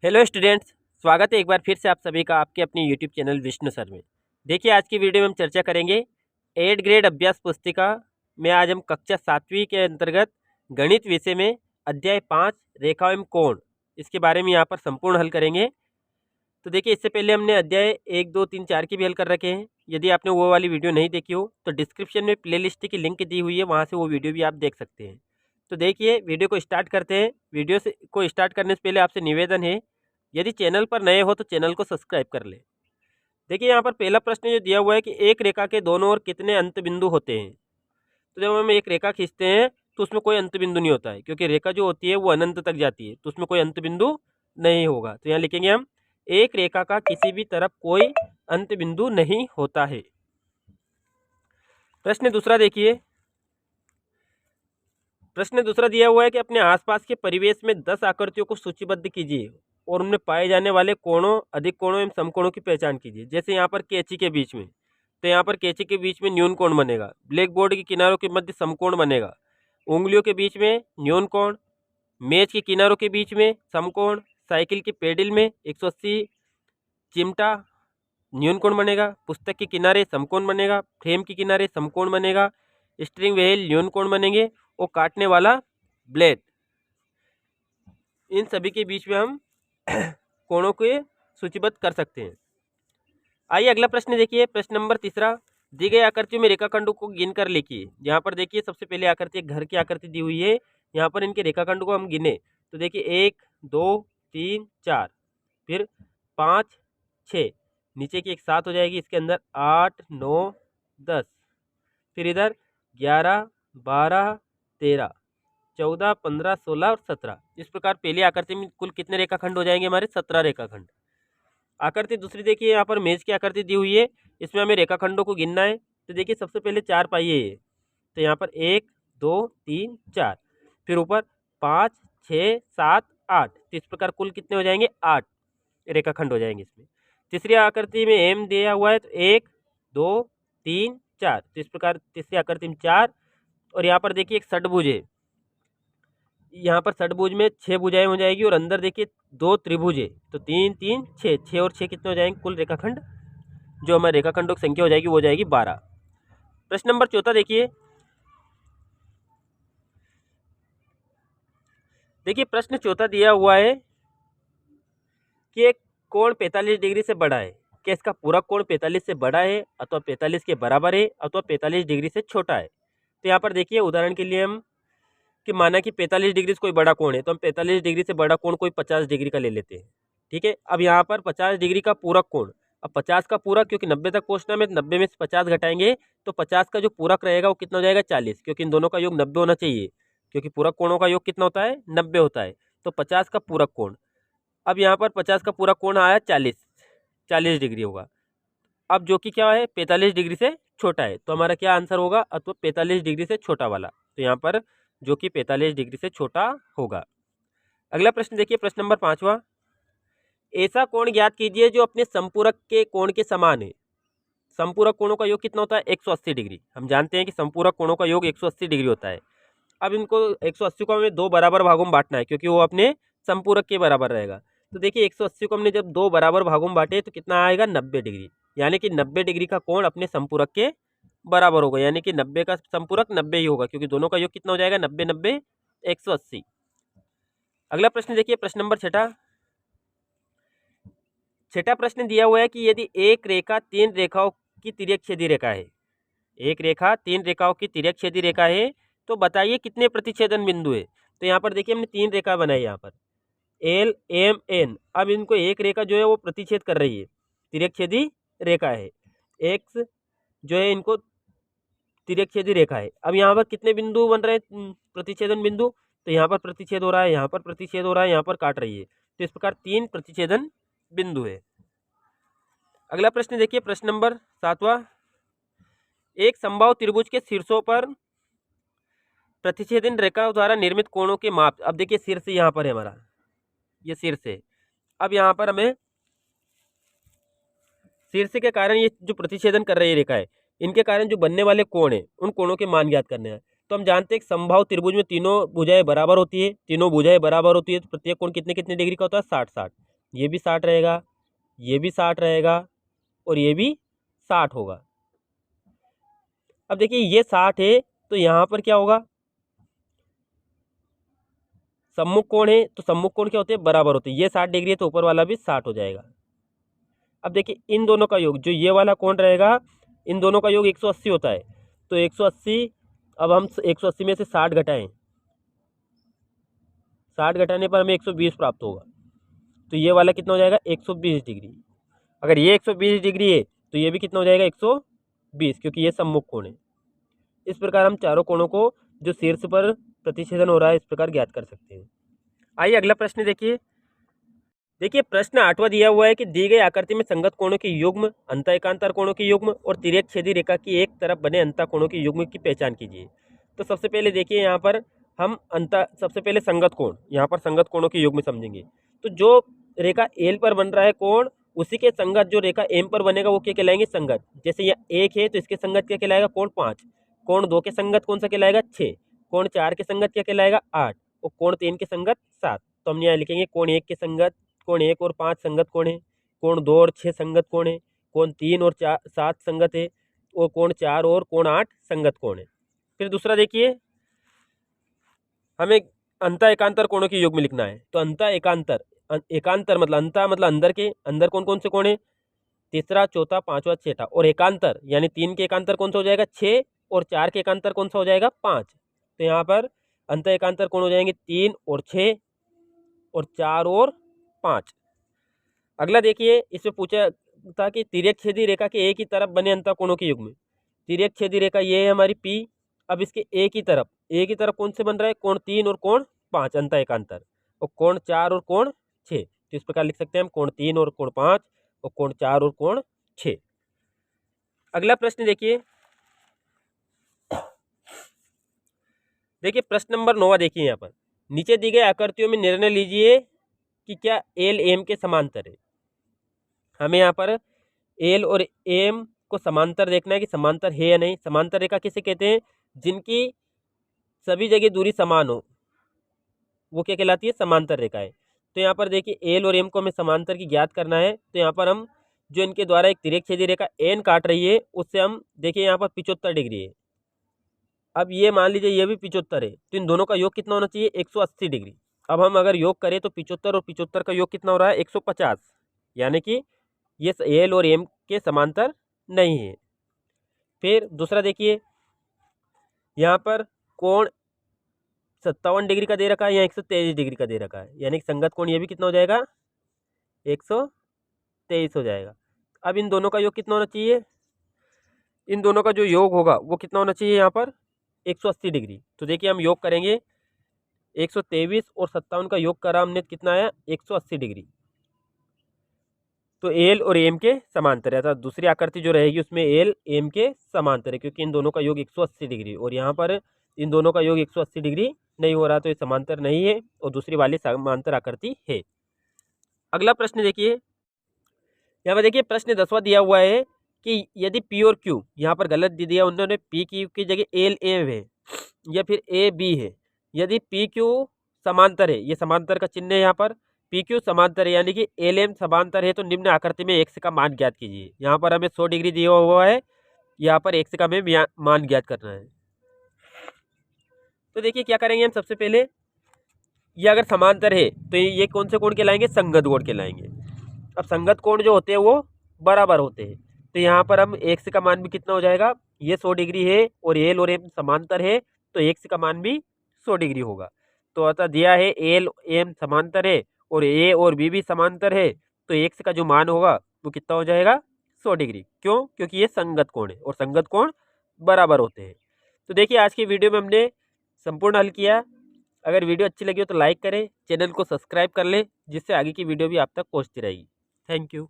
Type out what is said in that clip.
Hello students, स्वागत है एक बार फिर से आप सभी का आपके अपने यूट्यूब चैनल विष्णु सर में। देखिए, आज की वीडियो में हम चर्चा करेंगे 8th ग्रेड अभ्यास पुस्तिका में। आज हम कक्षा 7वीं के अंतर्गत गणित विषय में अध्याय 5 रेखा एवं कोण, इसके बारे में यहाँ पर संपूर्ण हल करेंगे। तो देखिए, इससे पहले हमने अध्याय 1, 2, 3, 4 के भी हल कर रखे हैं। यदि आपने वो वाली वीडियो नहीं देखी हो तो डिस्क्रिप्शन में प्लेलिस्ट की लिंक दी हुई है, वहाँ से वो वीडियो भी आप देख सकते हैं। तो देखिए, वीडियो को स्टार्ट करते हैं। वीडियो को स्टार्ट करने से पहले आपसे निवेदन है, यदि चैनल पर नए हो तो चैनल को सब्सक्राइब कर ले। देखिए, यहाँ पर पहला प्रश्न जो दिया हुआ है कि एक रेखा के दोनों ओर कितने अंत बिंदु होते हैं। तो जब हम एक रेखा खींचते हैं तो उसमें कोई अंत बिंदु नहीं होता है, क्योंकि रेखा जो होती है वो अनंत तक जाती है, तो उसमें कोई अंत बिंदु नहीं होगा। तो यहाँ लिखेंगे हम, एक रेखा का किसी भी तरफ कोई अंत बिंदु नहीं होता है। प्रश्न दूसरा देखिए, प्रश्न दूसरा दिया हुआ है कि अपने आसपास के परिवेश में 10 आकृतियों को सूचीबद्ध कीजिए और उनमें पाए जाने वाले कोणों, अधिक कोणों एवं समकोणों की पहचान कीजिए। जैसे यहाँ पर कैंची के बीच में, तो यहाँ पर कैंची के बीच में न्यून कोण बनेगा। ब्लैक बोर्ड के किनारों के मध्य समकोण बनेगा। उंगलियों के बीच में न्यून कोण, मेज के किनारों के बीच में समकोण, साइकिल के पेडल में 180 चिमटा न्यून कोण बनेगा। पुस्तक के किनारे समकोण बनेगा। फ्रेम के किनारे समकोण बनेगा। स्टीयरिंग व्हील न्यून कोण बनेंगे और काटने वाला ब्लेड, इन सभी के बीच में हम कोणों को सूचीबद्ध कर सकते हैं। आइए अगला प्रश्न देखिए, प्रश्न नंबर तीसरा। दी गई आकृतियों में रेखाखंडों को गिन कर लिखिए। यहाँ पर देखिए, सबसे पहले आकृति एक घर की आकृति दी हुई है। यहाँ पर इनके रेखाखंड को हम गिने तो देखिए 1, 2, 3, 4, फिर 5, 6, नीचे की एक 7 हो जाएगी। इसके अंदर 8, 9, 10, फिर इधर 11, 12, 13, 14, 15, 16 और 17। इस प्रकार पहली आकृति में कुल कितने रेखाखंड हो जाएंगे हमारे? 17 रेखाखंड। आकृति दूसरी देखिए, यहाँ पर मेज की आकृति दी हुई है, इसमें हमें रेखाखंडों को गिनना है। तो देखिए, सबसे पहले 4 पाइए ये, तो यहाँ पर 1, 2, 3, 4, फिर ऊपर 5, 6, 7, 8। तो इस प्रकार कुल कितने हो जाएंगे? 8 रेखाखंड हो जाएंगे इसमें। तीसरी आकृति में एम दिया हुआ है, तो 1, 2, 3, 4। तो इस प्रकार तीसरी आकृति में 4। और यहाँ पर देखिए एक षटभुज है, यहाँ पर षटभुज में 6 भुजाएं हो जाएगी और अंदर देखिए 2 त्रिभुज है, तो 3, 3, 6, 6 और 6 कितने हो जाएंगे? कुल रेखाखंड जो हमारे रेखाखंडों की संख्या हो जाएगी वो हो जाएगी 12। प्रश्न नंबर चौथा देखिए, प्रश्न चौथा दिया हुआ है कि एक कोण 45 डिग्री से बड़ा है। क्या इसका पूरा कोण 45 से बड़ा है अथवा 45 के बराबर है अथवा 45 डिग्री से छोटा है? तो यहाँ पर देखिए, उदाहरण के लिए हम कि माना कि 45 डिग्री से कोई बड़ा कोण है, तो हम 45 डिग्री से बड़ा कोण कोई 50 डिग्री का ले लेते हैं। ठीक है, अब यहाँ पर 50 डिग्री का पूरक कोण, अब 50 का पूरक, क्योंकि 90 तक पहुँचना में, 90 में से 50 घटाएंगे तो 50 का जो पूरक रहेगा वो कितना हो जाएगा? 40, क्योंकि इन दोनों का योग 90 होना चाहिए, क्योंकि पूरक कोणों का योग कितना होता है? 90 होता है। तो 50 का पूरक कोण, अब यहाँ पर 50 का पूरक कोण आया 40 डिग्री होगा। अब जो कि क्या है? 45 डिग्री से छोटा है, तो हमारा क्या आंसर होगा? अथवा 45 डिग्री से छोटा वाला। तो यहाँ पर जो कि 45 डिग्री से छोटा होगा। अगला प्रश्न देखिए, प्रश्न नंबर 5वां। ऐसा कोण ज्ञात कीजिए जो अपने संपूरक के कोण के समान है। संपूरक कोणों का योग कितना होता है? 180 डिग्री। हम जानते हैं कि संपूरक कोणों का योग 180 डिग्री होता है। अब इनको 180 को हमें 2 बराबर भागों में बांटना है, क्योंकि वो अपने संपूरक के बराबर रहेगा। तो देखिए, 180 को हमने जब 2 बराबर भागों में बांटे तो कितना आएगा? 90 डिग्री। यानी कि 90 डिग्री का कोण अपने संपूरक के बराबर होगा, यानी कि 90 का संपूरक 90 ही होगा, क्योंकि दोनों का योग कितना हो जाएगा? 90, 90, 180। अगला प्रश्न देखिए, प्रश्न नंबर 6। छठा प्रश्न दिया हुआ है कि यदि एक रेखा 3 रेखाओं की तिर्यकछेदी रेखा है, एक रेखा 3 रेखाओं की तिर्यकछेदी रेखा है, तो बताइए कितने प्रतिच्छेदन बिंदु है। तो यहाँ पर देखिए, हमने 3 रेखा बनाई यहाँ पर, एल, एम, एन। अब इनको एक रेखा जो है वो प्रतिच्छेद कर रही है, तिर्यकछेदी रेखा है। एक्स जो है इनको तिर्यकछेदी रेखा है। अब यहाँ पर कितने बिंदु बन रहे हैं? प्रतिच्छेदन बिंदु। तो यहाँ पर प्रतिच्छेद हो रहा है, यहाँ पर प्रतिच्छेद हो रहा है, यहाँ पर काट रही है। तो इस प्रकार 3 प्रतिच्छेदन बिंदु है। अगला प्रश्न देखिए, प्रश्न नंबर 7वां। एक समबाहु त्रिभुज के शीर्षों पर प्रतिच्छेदन रेखा द्वारा निर्मित कोणों के माप। अब देखिए, शीर्ष यहाँ पर है हमारा, ये शीर्ष है। अब यहाँ पर हमें शीर्ष के कारण ये जो प्रतिच्छेदन कर रही है रेखा है, इनके कारण जो बनने वाले कोण है, उन कोणों के मान ज्ञात करने हैं। तो हम जानते हैं कि समबाहु त्रिभुज में तीनों भुजाएं बराबर होती है, तीनों भुजाएं बराबर होती है, तो प्रत्येक कोण कितने कितने डिग्री का होता है? 60, 60। ये भी 60 रहेगा, ये भी 60 रहेगा और ये भी 60 होगा। अब देखिए ये 60 है तो यहाँ पर क्या होगा, सम्मुख कोण है तो सम्मुख कोण क्या होते हैं, बराबर होते हैं। ये 60 डिग्री है तो ऊपर वाला भी 60 हो जाएगा। अब देखिए इन दोनों का योग, जो ये वाला कोण रहेगा, इन दोनों का योग 180 होता है। तो 180, अब हम 180 में से 60 घटाएं, 60 घटाने पर हमें 120 प्राप्त होगा। तो ये वाला कितना हो जाएगा, 120 डिग्री। अगर ये 120 डिग्री है तो ये भी कितना हो जाएगा, 120, क्योंकि ये सम्मुख कोण है। इस प्रकार हम चारों कोणों को जो शीर्ष पर प्रतिच्छेदन हो रहा है इस प्रकार ज्ञात कर सकते हैं। आइए अगला प्रश्न देखिए। देखिए प्रश्न 8वां दिया हुआ है कि दी गई आकृति में संगत कोणों के युग्म, अंतः एकांतर कोणों के युग्म और तिर्यक छेदी रेखा की एक तरफ बने अंतः कोणों के युग्म की पहचान कीजिए। तो सबसे पहले देखिए यहाँ पर हम सबसे पहले संगत कोण, यहाँ पर संगत कोणों के युग्म समझेंगे। तो जो रेखा एल पर बन रहा है कोण, उसी के संगत जो रेखा एम पर बनेगा वो क्या कहलाएंगे, संगत। जैसे यह 1 है तो इसके संगत क्या कहलाएगा, कोण 5। कोण 2 के संगत कौन सा कहलाएगा, 6। कोण 4 के संगत क्या कहलाएगा, 8। और कोण 3 के संगत 7। तो हम यहाँ लिखेंगे कोण 1 के संगत, कोण 1 और 5 संगत कोण है, कोण 2 और 6 संगत कोण है, कोण 3 और 7 संगत है, और कोण 4 और कोण 8 संगत कोण है। फिर दूसरा देखिए, हमें अंतः एकांतर कोणों के युग्म लिखना है। तो अंतः एकांतर, एकांतर मतलब अंतः मतलब अंदर के, अंदर कौन कौन से कोण है, तीसरा, चौथा, पांचवा, छठा। और एकांतर यानी 3 के एकांतर कौन सा हो जाएगा, 6। और 4 के एकांतर कौन सा हो जाएगा, 5। तो यहाँ पर अंतः एकांतर कोण हो जाएंगे 3 और 6 और 4 और 5। अगला देखिए, इसमें पूछा था कि तिर्यक छेदी रेखा के एक ही तरफ बने अंतः कोणों के युग्म। तिर्यक छेदी रेखा ये है हमारी P। अब इसके एक ही तरफ कौन से बन रहा है, कोण 3 और कोण 5 अंतः एकांतर, और कोण 4 और कोण 6। तो इस प्रकार लिख सकते हैं हम कोण 3 और कोण 5 और कोण 4 और कोण 6। अगला प्रश्न देखिए, प्रश्न नंबर 9 देखिए। यहाँ पर नीचे दी गई आकृतियों में निर्णय लीजिए कि क्या एल एम के समांतर है। हमें यहाँ पर एल और एम को समांतर देखना है कि समांतर है या नहीं। समांतर रेखा किसे कहते हैं, जिनकी सभी जगह दूरी समान हो, वो क्या कहलाती है, समांतर रेखा है। तो यहाँ पर देखिए एल और एम को हमें समांतर की ज्ञात करना है। तो यहाँ पर हम जो इनके द्वारा एक तिर्यक छेदी रेखा एन काट रही है, उससे हम देखिए यहाँ पर 75 डिग्री है। अब ये मान लीजिए ये भी 75 है, तो इन दोनों का योग कितना होना चाहिए, 180 डिग्री। अब हम अगर योग करें तो 75 और 75 का योग कितना हो रहा है, 150, यानी कि ये एल और एम के समांतर नहीं है। फिर दूसरा देखिए, यहाँ पर कोण 57 डिग्री का दे रखा है या 123 डिग्री का दे रखा है, यानी कि संगत कोण ये भी कितना हो जाएगा, 123 हो जाएगा। अब इन दोनों का योग कितना होना चाहिए, इन दोनों का जो योग होगा वो कितना होना चाहिए, यहाँ पर 180 डिग्री। तो देखिए हम योग करेंगे, 123 और 57 का योग करा हमने, कितना आया, 180 डिग्री। तो एल और एम के समांतर है, अर्थात दूसरी आकृति जो रहेगी उसमें एल एम के समांतर है, क्योंकि इन दोनों का योग 180 डिग्री, और यहाँ पर इन दोनों का योग 180 डिग्री नहीं हो रहा, तो ये समांतर नहीं है और दूसरी वाली समांतर आकृति है। अगला प्रश्न देखिए, यहाँ पर देखिए प्रश्न 10वां दिया हुआ है कि यदि पी और क्यू, यहाँ पर गलत दे दिया उन्होंने, पी क्यू की जगह एल एम है या फिर ए बी है। यदि पी क्यू समांतर है, ये समांतर का चिन्ह है, यहाँ पर पी क्यू समांतर है यानी कि एल एम समांतर है, तो निम्न आकृति में एक्स का मान ज्ञात कीजिए। यहाँ पर हमें 100 डिग्री दिया हुआ है, यहाँ पर एक्स का हमें मान ज्ञात करना है। तो देखिए क्या करेंगे हम, सबसे पहले ये अगर समांतर है तो ये कौन से कोण कहलाएंगे, संगत कोण कहलाएंगे। अब संगत कोण जो होते हैं वो बराबर होते हैं, तो यहाँ पर हम एक्स का मान भी कितना हो जाएगा, ये 100 डिग्री है और एल और एम समांतर है, तो एक्स का मान भी 100 डिग्री होगा। तो अतः दिया है एल एम समांतर है और ए और बी भी समांतर है, तो एक्स का जो मान होगा वो कितना हो जाएगा, 100 डिग्री। क्यों, क्योंकि ये संगत कोण है और संगत कोण बराबर होते हैं। तो देखिए आज की वीडियो में हमने संपूर्ण हल किया। अगर वीडियो अच्छी लगी हो तो लाइक करें, चैनल को सब्सक्राइब कर लें, जिससे आगे की वीडियो भी आप तक पहुंचती रहेगी। Thank you.